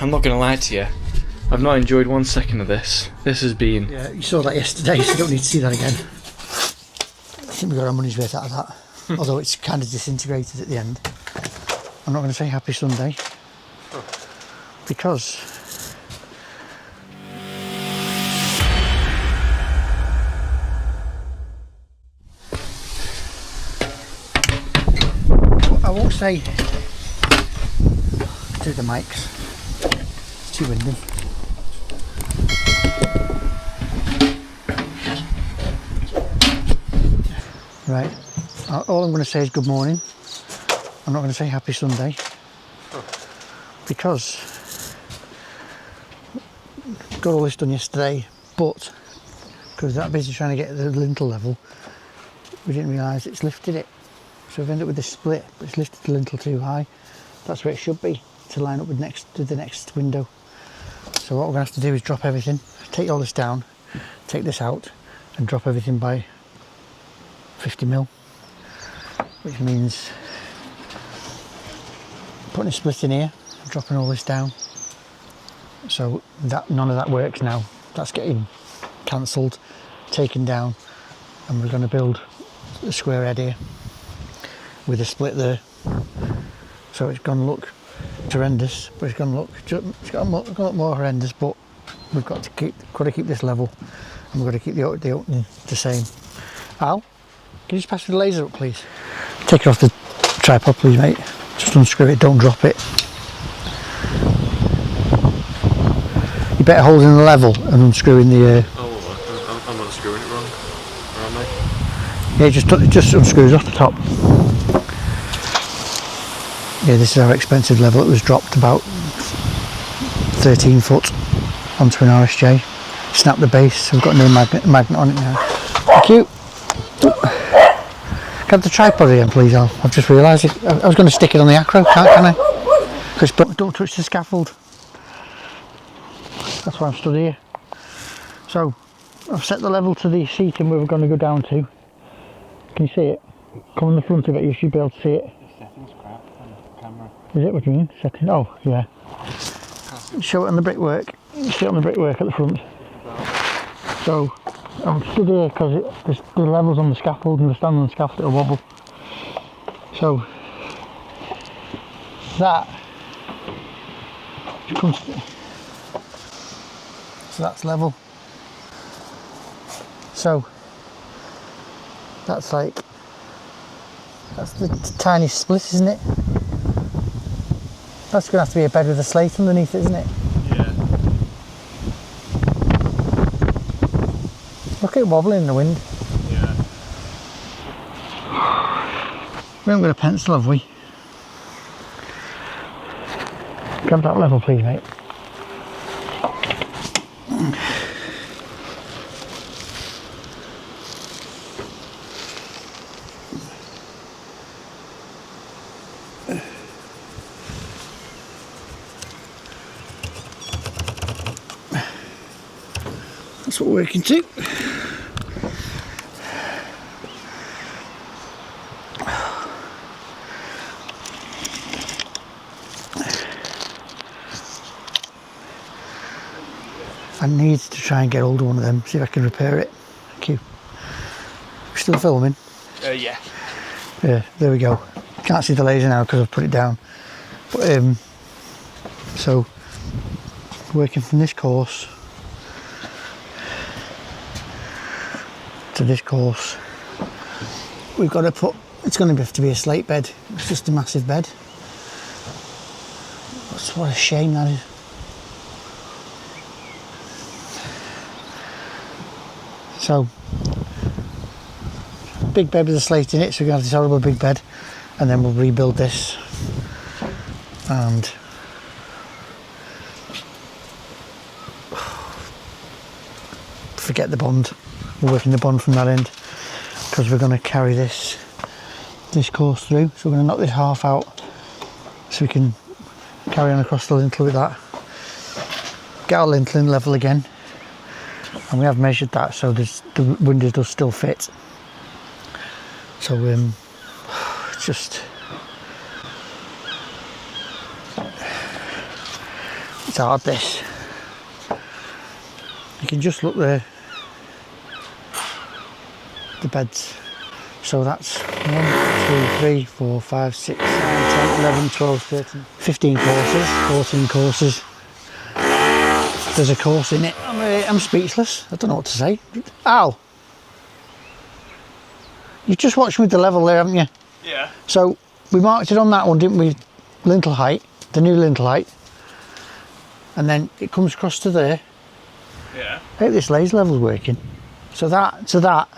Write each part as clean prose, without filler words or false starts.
I'm not going to lie to you. I've not enjoyed 1 second of this. This has been... Yeah, you saw that yesterday, so you don't need to see that again. I think we got our money's worth out of that. Although it's kind of disintegrated at the end. I'm not going to say happy Sunday. Because... I won't say to the mics. It's too windy. Right, all I'm going to say is good morning. I'm not going to say happy Sunday because got all this done yesterday, but because that busy trying to get the lintel level, we didn't realise it's lifted it. So we've ended up with this split, but it's lifted the lintel too high. That's where it should be to line up with the next window. So what we're going to have to do is drop everything, take all this down, take this out, and drop everything by 50mm, which means putting a split in here, dropping all this down. So that none of that works now. That's getting cancelled, taken down, and we're going to build a square head here with a split there. So it's going to look horrendous, but it's going to look more horrendous. But we've got to keep this level, and we've got to keep the opening the same. Al, can you just pass me the laser up, please? Take it off the tripod, please, mate. Just unscrew it, don't drop it. You better hold in the level and unscrewing the... Oh, I'm unscrewing it wrong. Aren't I? Yeah, it just unscrews off the top. Yeah, this is our expensive level. It was dropped about 13 foot onto an RSJ. Snap the base. We've got a new magnet on it now. Thank you. Can I have the tripod again, please, Al? I've just realised it. I was going to stick it on the acro, can I? Chris, but don't touch the scaffold. That's why I've stood here. So, I've set the level to the seating where we're going to go down to. Can you see it? Come on the front of it, you should be able to see it. The setting's crap on the camera. Is it? What do you mean? Setting? Oh, yeah. Show it on the brickwork. See it on the brickwork at the front. So, I'm stood here because the level's on the scaffold, and the stand on the scaffold, it'll wobble. So that comes, so that's level. So that's that's the tiny split, isn't it? That's going to have to be a bed with a slate underneath it, isn't it? Look at it wobbling in the wind. Yeah. We haven't got a pencil, have we? Grab that level, please, mate. That's what we're working to. I need to try and get hold of one of them, see if I can repair it. Thank you. We're still filming? Yeah. Yeah, there we go. Can't see the laser now because I've put it down. But so working from this course to this course, we've got to put, it's going to have to be a slate bed. It's just a massive bed. What a shame that is. So, big bed with a slate in it, so we're going to have this horrible big bed, and then we'll rebuild this, and forget the bond. We're working the bond from that end, because we're going to carry this course through, so we're going to knock this half out, so we can carry on across the lintel with that, get our lintel in level again. And we have measured that, so the windows does still fit. So just It's hard, this. You can just look there, the beds. So that's 1, 2, 3, 4, 5, 6, 7, 10, 11, 12, 13, 15 courses, 14 courses. There's a course in it. I'm speechless. I don't know what to say. Al, you just watched me with the level there, haven't you? Yeah. So we marked it on that one, didn't we? Lintel height, the new lintel height. And then it comes across to there. Yeah. Hey, this laser level's working. So that to that,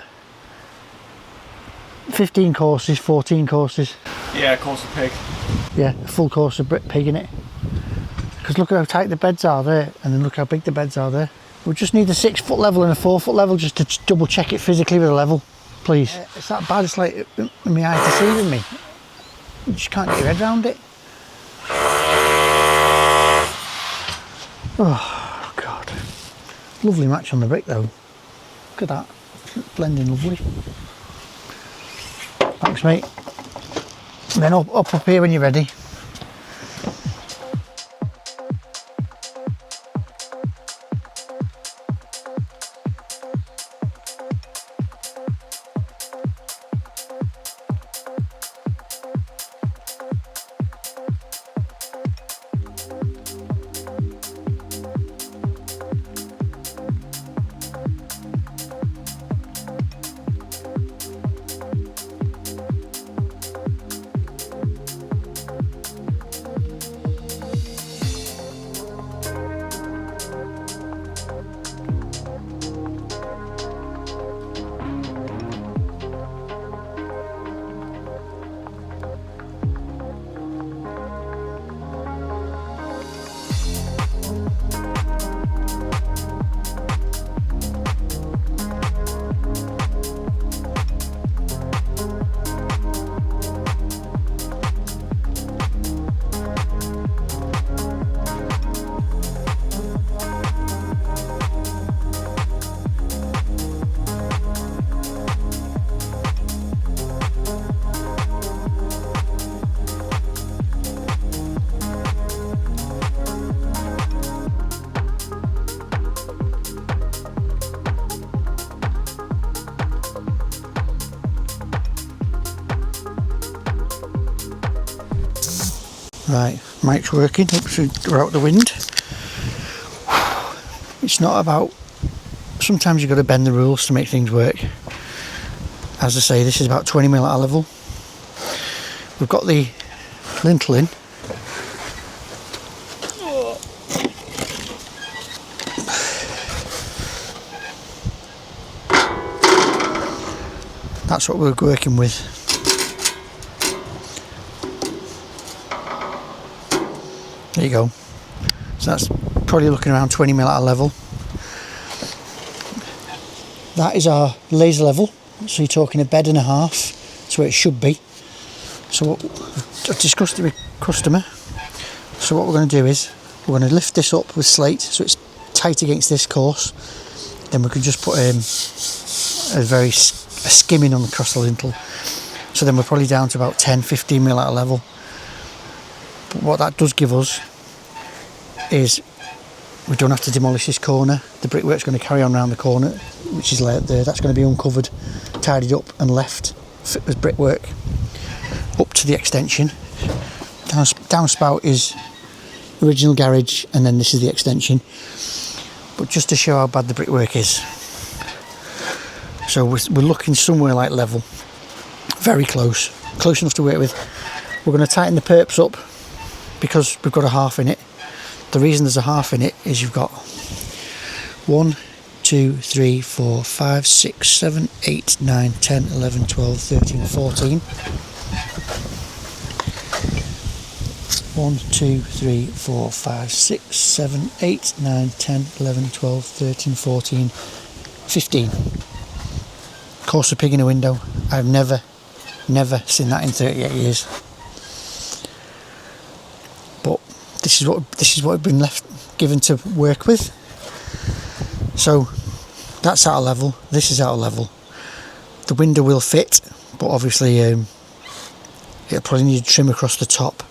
15 courses, 14 courses. Yeah, course of pig. Yeah, a full course of brick pig in it. Because look how tight the beds are there, and then look how big the beds are there. We just need a 6 foot level and a 4 foot level just to double check it physically with a level, please. It's that bad, it's like my eyes deceiving me. You just can't get your head around it. Oh God. Lovely match on the brick though. Look at that, blending lovely. Thanks mate. And then up here when you're ready. Right, mic's working, oops, we're out the wind. It's not about, sometimes you've got to bend the rules to make things work. As I say, this is about 20mm at a level. We've got the lintel in. That's what we're working with. There you go. So that's probably looking around 20mm at a level. That is our laser level. So you're talking a bed and a half. That's where it should be. So I've discussed it with customer. So what we're going to do is we're going to lift this up with slate so it's tight against this course. Then we can just put a skimming on across the lintel. So then we're probably down to about 10-15mm at a level. But what that does give us is we don't have to demolish this corner. The brickwork's going to carry on around the corner, which is laid there. That's going to be uncovered, tidied up and left as brickwork up to the extension. Downspout is original garage, and then this is the extension. But just to show how bad the brickwork is. So we're looking somewhere like level, very close enough to work with. We're going to tighten the perps up because we've got a half in it. The reason there's a half in it is you've got 1, 2, 3, 4, 5, 6, 7, 8, 9, 10, 11, 12, 13, 14. 1, 2, 3, 4, 5, 6, 7, 8, 9, 10, 11, 12, 13, 14, 15. Course of pig in a window. I've never seen that in 38 years. But this is what we've been given to work with. So that's out of level. This is out of level. The window will fit, but obviously it'll probably need to trim across the top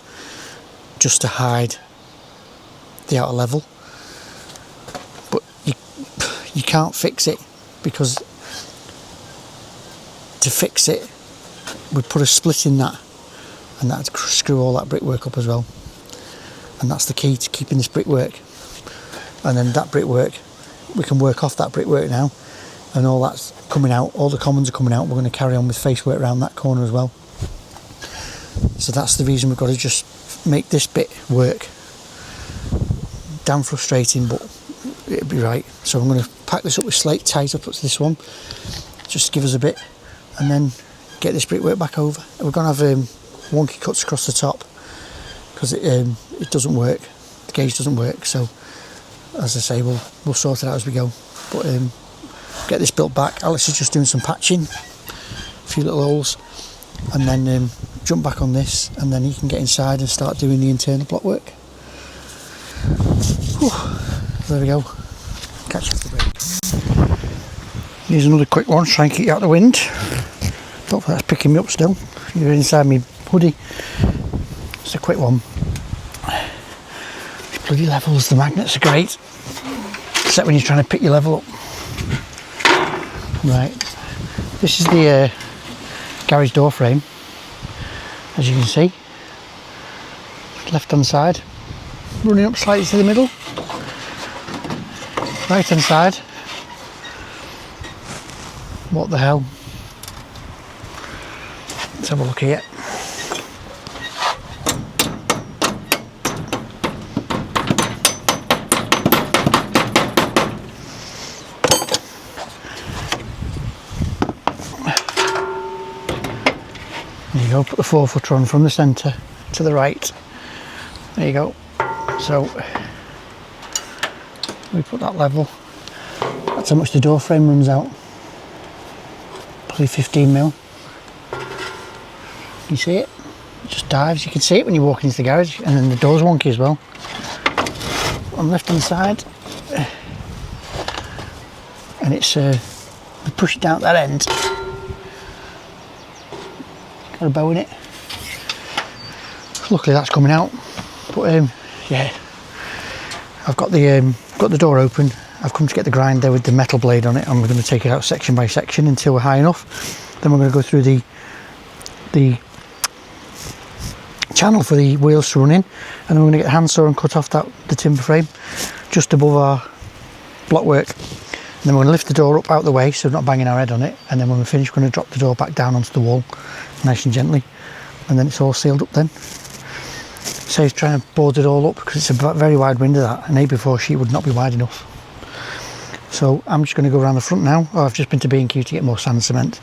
just to hide the outer level, but you can't fix it, because to fix it we put a split in that, and that'd screw all that brickwork up as well. And that's the key to keeping this brickwork. And then that brickwork, we can work off that brickwork now, and all that's coming out, all the commons are coming out. We're going to carry on with face work around that corner as well. So that's the reason we've got to just make this bit work. Damn frustrating, but it'll be right. So I'm going to pack this up with slate, tie it up to this one, just to give us a bit, and then get this brickwork back over. We're going to have wonky cuts across the top, because it doesn't work, the gauge doesn't work. So as I say, we'll sort it out as we go. But get this built back. Alex is just doing some patching, a few little holes, and then jump back on this, and then he can get inside and start doing the internal block work. Whew. There we go. Catch you after the break. Here's another quick one, try and keep you out of the wind. Hopefully that's picking me up still. You're inside my hoodie. It's a quick one. These bloody levels, the magnets are great, except when you're trying to pick your level up. Right, this is the garage door frame, as you can see, left hand side, running up slightly to the middle, right hand side, what the hell, let's have a look here. There you go, put the 4-footer on from the centre to the right. There you go. So we put that level. That's how much the door frame runs out. Probably 15mm. You see it? It just dives. You can see it when you walk into the garage, and then the door's wonky as well. On the left hand side, and it's we push it down at that end. Got a bow in it. Luckily that's coming out. But yeah, I've got the door open. I've come to get the grinder with the metal blade on it, and we're going to take it out section by section until we're high enough. Then we're going to go through the channel for the wheels to run in, and then we're going to get the handsaw and cut off the timber frame just above our block work. And then we're going to lift the door up out of the way so we're not banging our head on it, and then when we're finished we're going to drop the door back down onto the wall nice and gently, and then it's all sealed up then. Saves trying to board it all up, because it's a very wide window, that an 8x4 sheet would not be wide enough. So I'm just going to go around the front now. Oh, I've just been to B&Q to get more sand and cement.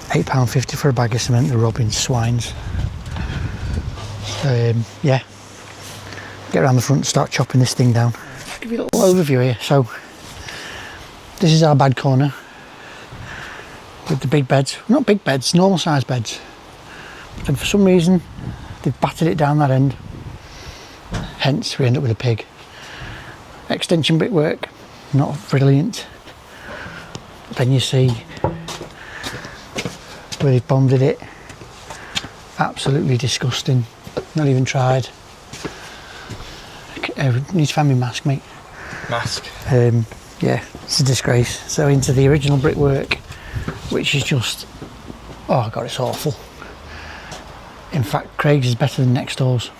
£8.50 for a bag of cement, the robbing swines. Yeah, get around the front and start chopping this thing down. Just give you a little overview here. So this is our bad corner with the big beds. Not big beds, normal size beds. And for some reason they've battered it down that end, hence we end up with a pig. Extension brickwork, not brilliant. Then you see where they've bonded it, absolutely disgusting, not even tried. Need to find me mask, mate. Mask? Yeah, it's a disgrace. So into the original brickwork, which is just, oh god, it's awful. In fact, Craig's is better than next door's.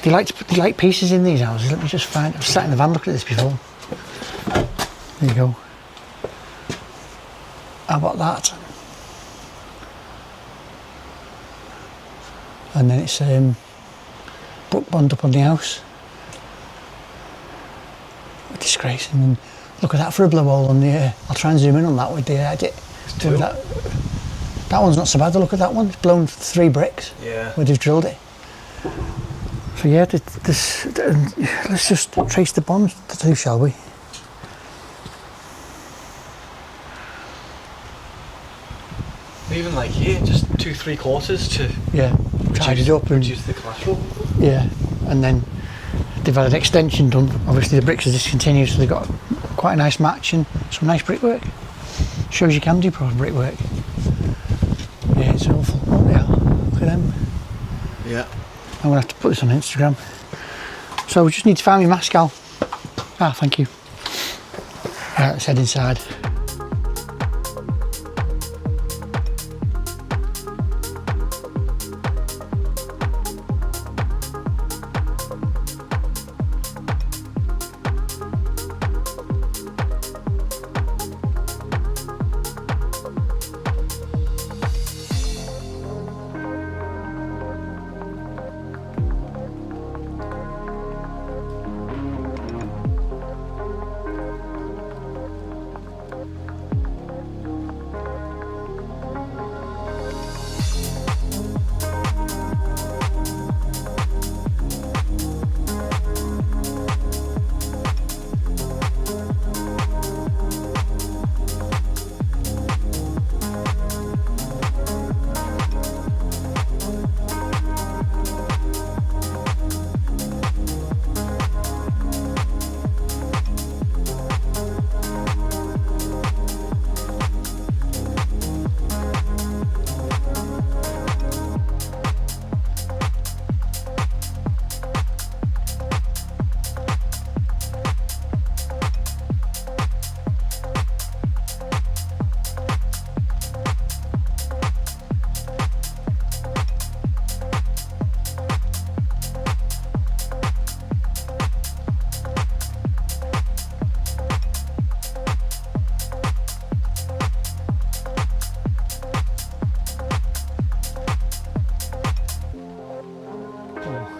Do you like pieces in these houses? Let me just find, I've sat in the van looking at this before. There you go. How about that? And then it's book bond up on the house. A disgrace. And then look at that for a blow hole on the I'll try and zoom in on that with the edit. That one's not so bad. Look at that one. It's blown 3 bricks. Yeah. Where they've drilled it. So yeah, let's just trace the bond too, shall we? Even like here, just 2 3/4 to tied it up and reduce the collateral. Yeah, and then they've had an extension done. Obviously the bricks are discontinued, so they've got quite a nice match and some nice brickwork. Shows you can do proper brickwork. Yeah, it's awful. Oh yeah, look at them. Yeah. I'm gonna have to put this on Instagram. So we just need to find my mascal. Ah, thank you. Right, let's head inside.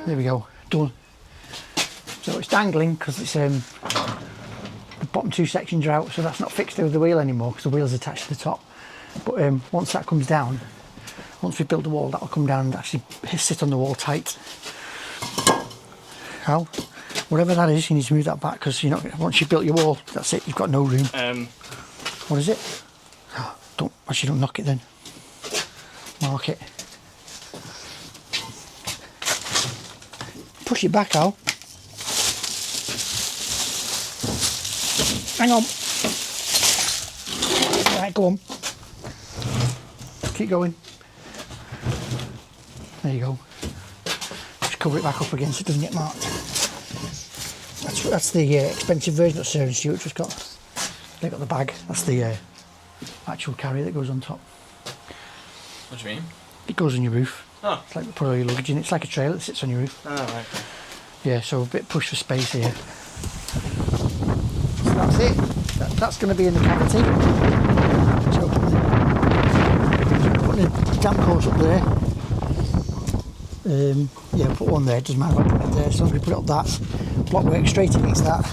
There we go, done. So it's dangling because it's the bottom two sections are out, so that's not fixed over the wheel anymore because the wheel's attached to the top. But once that comes down, once we build the wall, that'll come down and actually sit on the wall tight. Now, whatever that is, you need to move that back because you know once you've built your wall, that's it. You've got no room. What is it? Oh, don't knock it then. Mark it. Push it back, Al. Hang on. Right, go on. Keep going. There you go. Just cover it back up again so it doesn't get marked. That's the expensive version that Sarah and Stuart just got. They got the bag. That's the actual carrier that goes on top. What do you mean? It goes on your roof. Oh. It's like put all your luggage in. It's like a trailer that sits on your roof. Oh, right. Yeah, so a bit push for space here. So that's it. That's going to be in the cavity. So putting a damp course up there. Yeah, put one there. Doesn't matter if I put it there. So I'm going to put it up that. Block work straight against that.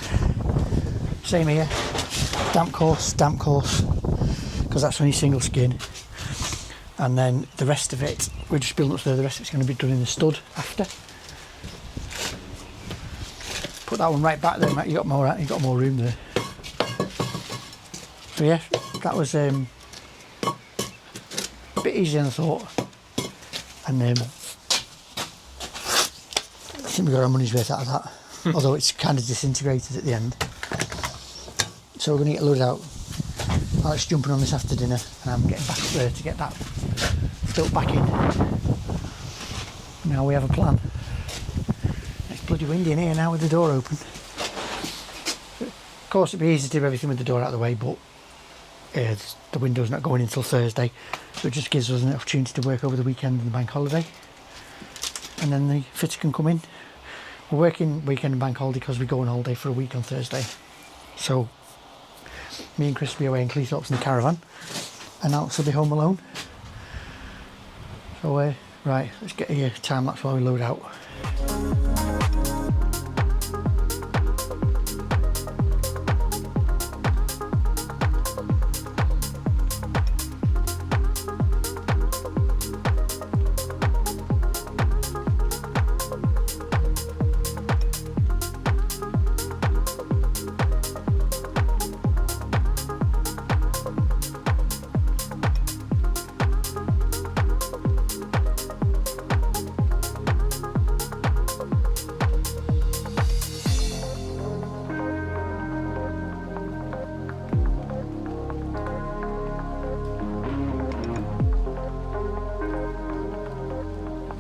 Same here. Damp course, because that's only single skin. And then the rest of it, we're just building up there. The rest of it's going to be done in the stud after. Put that one right back there, Matt. You got more room there. So yeah, that was a bit easier than I thought. And I think we got our money's worth out of that. Although it's kind of disintegrated at the end. So we're going to get loaded out. Alex jumping on this after dinner, and I'm getting back up there to get that built back in. Now we have a plan. It's bloody windy in here now with the door open. Of course it'd be easy to do everything with the door out of the way, but the window's not going until Thursday, so it just gives us an opportunity to work over the weekend and the bank holiday, and then the fitter can come in. We're working weekend and bank holiday because we go on holiday for a week on Thursday, so me and Chris will be away in Cleethorpes in the caravan, and Alex will be home alone. So right, let's get a time lapse while we load out.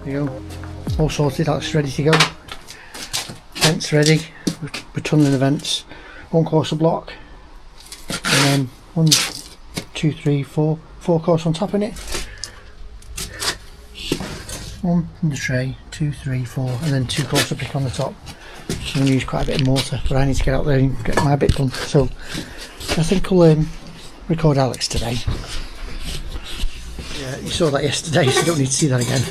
There you go, all sorted, that's ready to go. Fence vents ready. We're tunneling the vents. 1 course of block, and then 1, 2, 3, 4 course on top in it. 1 in the tray, 2, 3, 4, and then 2 course of brick on the top. So I'm going to use quite a bit of mortar, but I need to get out there and get my bit done. So I think I'll record Alex today. Yeah, you saw that yesterday, so you don't need to see that again.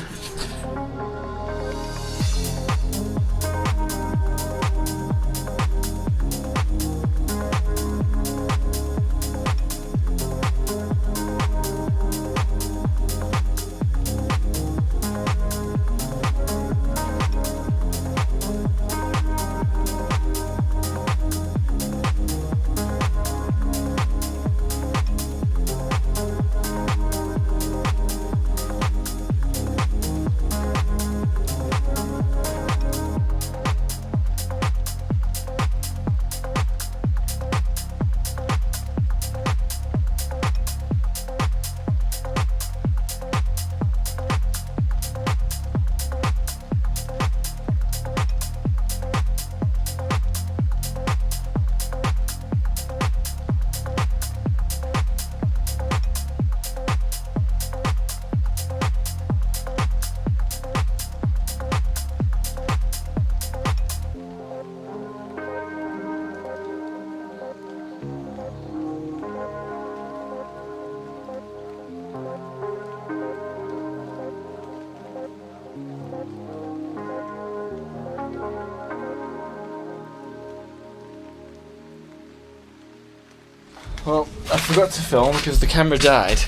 Well, I forgot to film because the camera died,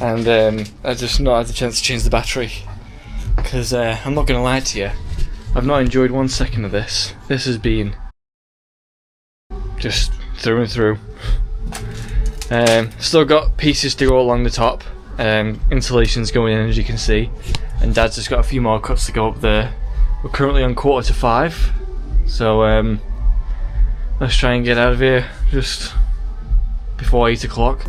and I just not had the chance to change the battery. Because I'm not going to lie to you, I've not enjoyed 1 second of this. This has been just through and through. Still got pieces to go along the top. Insulation's going in, as you can see, and Dad's just got a few more cuts to go up there. We're currently on 4:45, so let's try and get out of here just before 8 o'clock.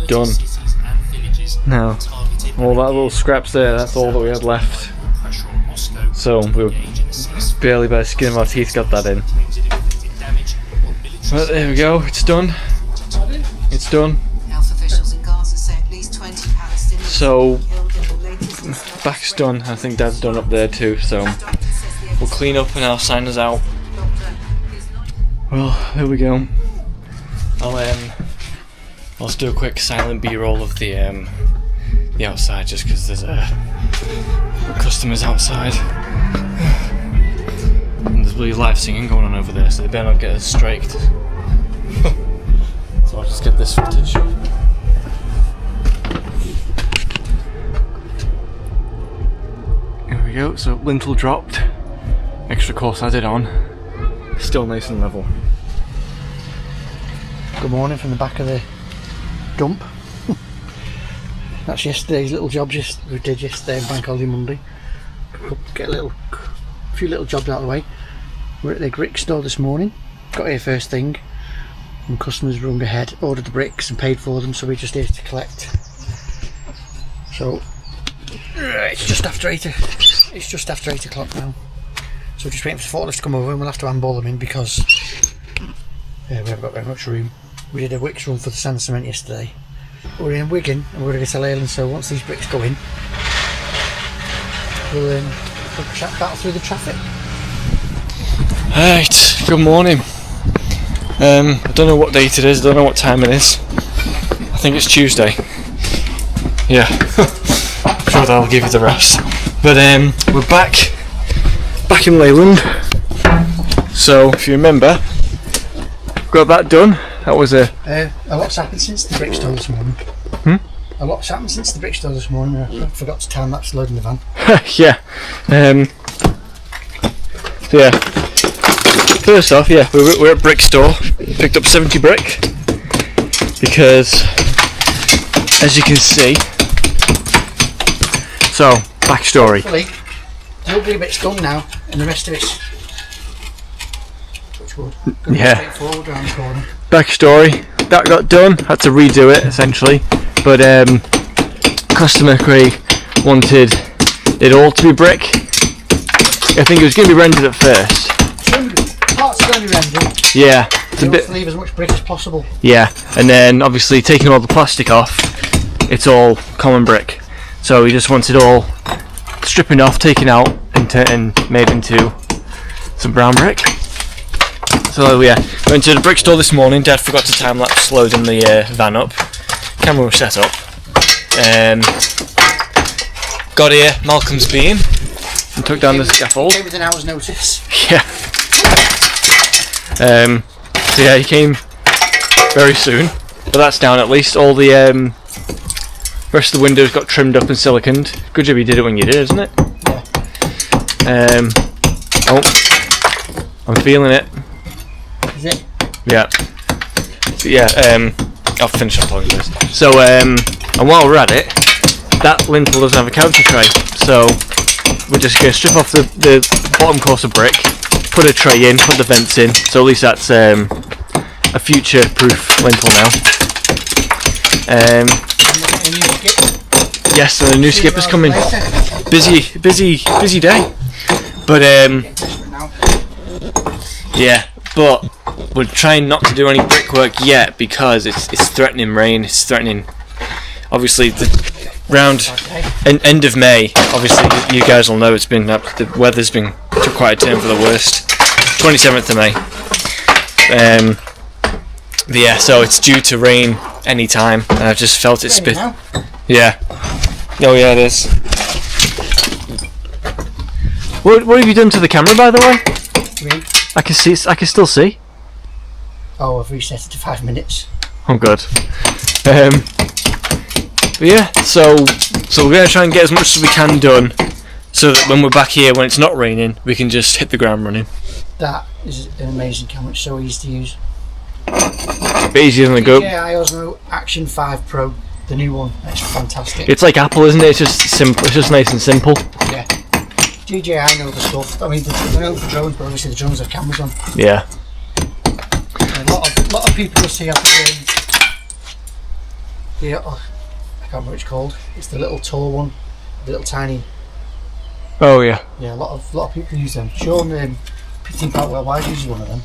Done. Now, all that little scraps there, that's all that we had left. So we were barely by the skin of our teeth got that in. But there we go, it's done. It's done. So back's done. I think Dad's done up there too, so we'll clean up and I'll sign us out. Well, there we go. I'll just do a quick silent B-roll of the outside, just because there's customers outside. And there's really live singing going on over there, so they better not get us striked. So I'll just get this footage. Here we go, so lintel dropped. Extra course added on. Still nice and level. Good morning from the back of the dump. That's yesterday's little job we did yesterday on Bank Holiday Monday. Get a few little jobs out of the way. We're at the brick store this morning. Got here first thing, and customers rung ahead, ordered the bricks and paid for them, so we're just here to collect. So it's just after 8 o'clock now. So we're just waiting for the forklift to come over, and we'll have to handball them in because we haven't got very much room. We did a Wicks run for the sand cement yesterday. We're in Wigan and we're going to get to Leyland, so once these bricks go in, we'll battle through the traffic. Right, good morning. I don't know what date it is, I don't know what time it is. I think it's Tuesday. Yeah, I'm sure that'll give you the rest. But we're back in Leyland. So if you remember, got that done. That was a A lot's happened since the brick store this morning. A lot's happened since the brick store this morning. I forgot to time lapse loading the van. Yeah. So yeah. First off, yeah, we're at brick store. Picked up 70 brick because, as you can see. So backstory. Hopefully, the ugly bit's done now, and the rest of it's touch wood. Yeah. Straightforward around the corner. Backstory. That got done. Had to redo it essentially, but customer Craig wanted it all to be brick. I think it was going to be rendered at first. Parts are going to be rendered. Yeah. It's a bit. Leave as much brick as possible. Yeah, and then obviously taking all the plastic off, it's all common brick. So we just wanted all stripping off, taken out, and made into some brown brick. So yeah, went to the brick store this morning. Dad forgot to time lapse loading the van up. Camera was set up. Got here, Malcolm's beam, and took down the scaffold. Came with an hour's notice. Yeah. So yeah, he came very soon, but that's down at least. All the rest of the windows got trimmed up and siliconed. Good job you did it when you did, isn't it? Yeah. Oh, I'm feeling it. Is it? Yeah. So yeah, I'll finish up talking this. So and while we're at it, that lintel doesn't have a counter tray, so we're just going to strip off the bottom course of brick, put a tray in, put the vents in, so at least that's a future-proof lintel now. Yes, and the new skip is coming. Busy day. But yeah, but we're trying not to do any brickwork yet because it's threatening rain. It's threatening, obviously, round end of May. Obviously, you guys will know it's been the weather's been took quite a turn for the worst. 27th of May. But yeah, so it's due to rain any time, and I've just felt it spit. Yeah. Oh yeah, it is. What have you done to the camera, by the way? Me? I can see. I can still see. Oh, I've reset it to 5 minutes. Oh, good. But yeah, so we're gonna try and get as much as we can done, so that when we're back here, when it's not raining, we can just hit the ground running. That is an amazing camera. It's so easy to use. A bit easier than the Go. DJI Osmo Action 5 Pro, the new one. It's fantastic. It's like Apple, isn't it? It's just simple. It's just nice and simple. Yeah. DJI know the stuff. I mean, they know the drones, but obviously the drones have cameras on. Yeah. And a lot of people will see have I can't remember what it's called. It's the little tall one, the little tiny. Oh yeah. Yeah, a lot of people use them. Sean Pitting Park Well Wide uses one of them.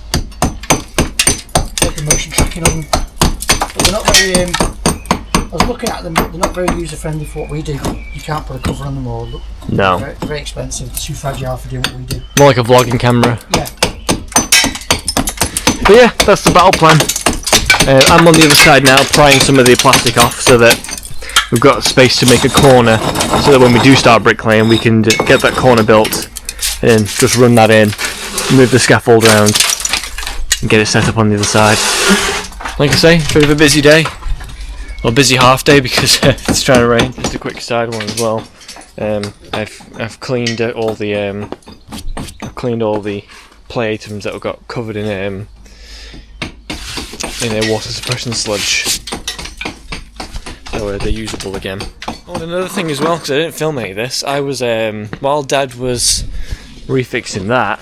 Taking motion tracking on them. But they're not very. I was looking at them, but they're not very user friendly for what we do. You can't put a cover on them or look. No. They're very expensive. They're too fragile for doing what we do. More like a vlogging camera. Yeah. But yeah, that's the battle plan. I'm on the other side now, prying some of the plastic off so that we've got space to make a corner, so that when we do start bricklaying, we can get that corner built and just run that in, move the scaffold around, and get it set up on the other side. Like I say, bit of a busy day. Well, busy half day because it's trying to rain. Just a quick side one as well. I've cleaned all the play items that got covered in a water suppression sludge, so they're usable again. Oh, and another thing as well, because I didn't film any of this, I was while Dad was refixing that,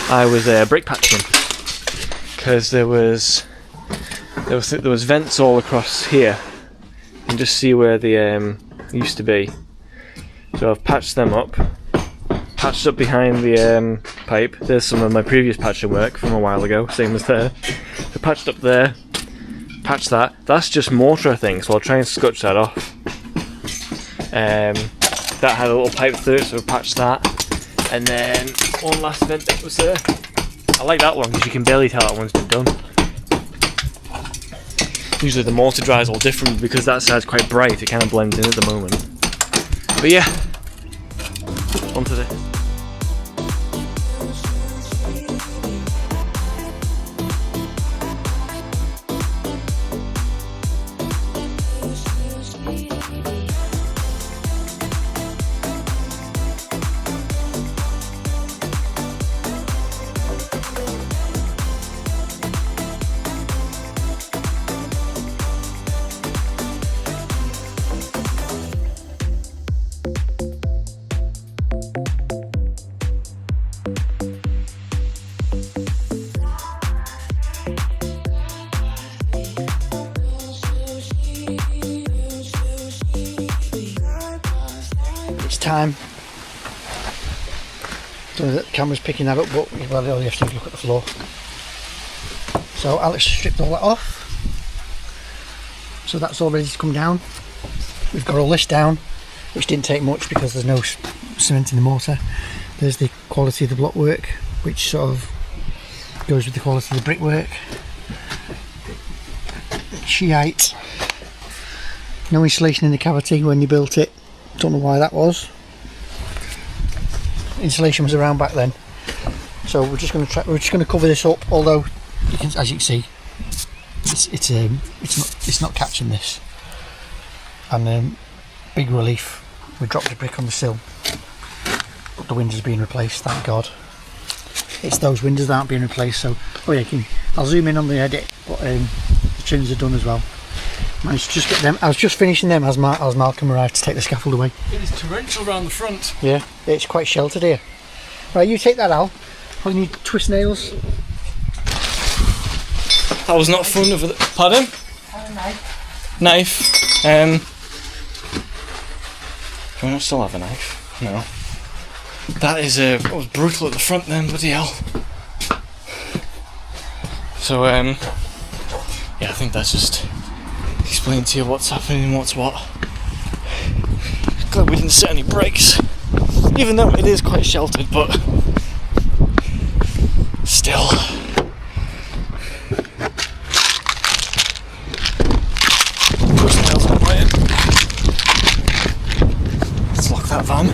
I was brick patching because there was vents all across here. You can just see where the used to be. So I've patched them up. Patched up behind the pipe. There's some of my previous patching work from a while ago, same as there. So patched up there. Patched that. That's just mortar, I think, so I'll try and scotch that off. That had a little pipe through it, so I patched that. And then one last vent that was there. I like that one because you can barely tell that one's been done. Usually the mortar dries all different because that side's quite bright, it kind of blends in at the moment. But yeah, onto this. time. So the camera's picking that up, but well, all you have to do is look at the floor. So Alex stripped all that off. So that's all ready to come down. We've got all this down, which didn't take much because there's no cement in the mortar. There's the quality of the block work, which sort of goes with the quality of the brickwork. Shiite. No insulation in the cavity when you built it. Don't know why that was. Insulation was around back then. So we're just going to cover this up. Although, as you can see, it's not catching this. And big relief. We dropped a brick on the sill, but the windows being replaced. Thank God. It's those windows that aren't being replaced. So, oh yeah, I'll zoom in on the edit. But the trims are done as well. Managed to just get them. I was just finishing them as Malcolm arrived to take the scaffold away. It is torrential around the front. Yeah, it's quite sheltered here. Right, you take that, Al. All you need twist nails. That was not fun over the... Pardon? Knife. Do I still have a knife? No. That was brutal at the front then, bloody hell. So, yeah, I think that's just explain to you what's happening and what's what. Glad we didn't set any brakes, even though it is quite sheltered, but still. Push nails on way in. Let's lock that van.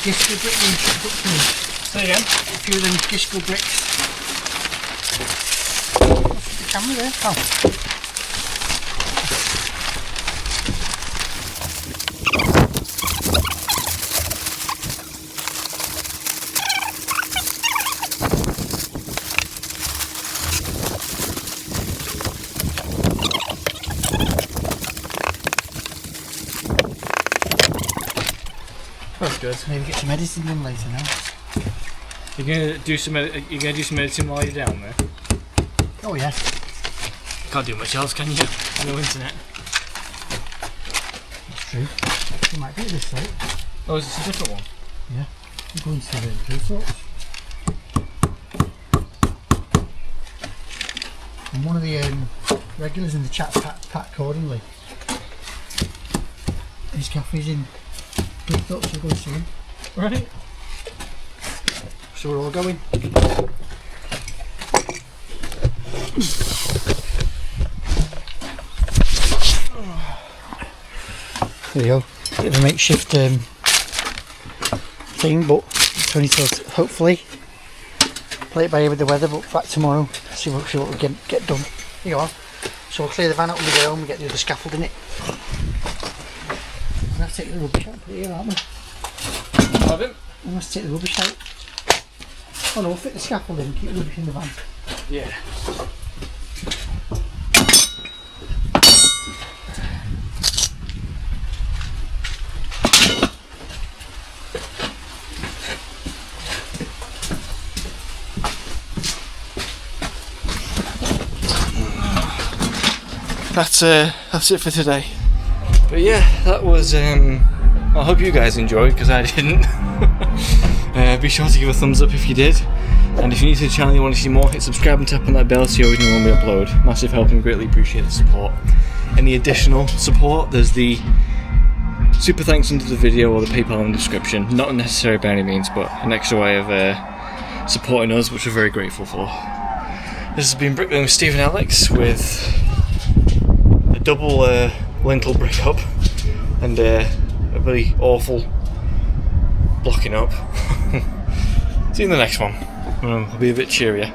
Disco brick being chopped up for me. Say again? A few of them disco bricks. What's the camera there? Oh. That's good. Maybe get some editing done later now. You're gonna do some editing while you're down there? Oh yeah. Can't do much else, can you? No internet. That's true. You might be at this site. Oh, is this a different one? Yeah. I'm going to the tree sorts. And one of the regulars in the chat, Pat accordingly. His cafe's in Bricked up, so we're going to see him. Right. So we're all going. There you go. Bit of a makeshift thing, but it's only till hopefully play it by ear with the weather. But back tomorrow, see what we get done. Here you are. So we'll clear the van up when we get home and get the other scaffold in it. We'll have to take the rubbish out and put it here, aren't we? Pardon? We must take the rubbish out. Oh no, we'll fit the scaffold in and keep the rubbish in the van. Yeah. That's it for today. But yeah, that was I hope you guys enjoyed, because I didn't. Be sure to give a thumbs up if you did, and if you're new to the channel and you want to see more, hit subscribe and tap on that bell so you always know when we upload. Massive help and greatly appreciate the support. Any additional support, there's the super thanks under the video or the PayPal in the description. Not necessary by any means, but an extra way of supporting us, which we're very grateful for. This has been Bricklaying with Steve and Alex, with a double lintel brick up and a really awful blocking up. See you in the next one. I'll be a bit cheerier.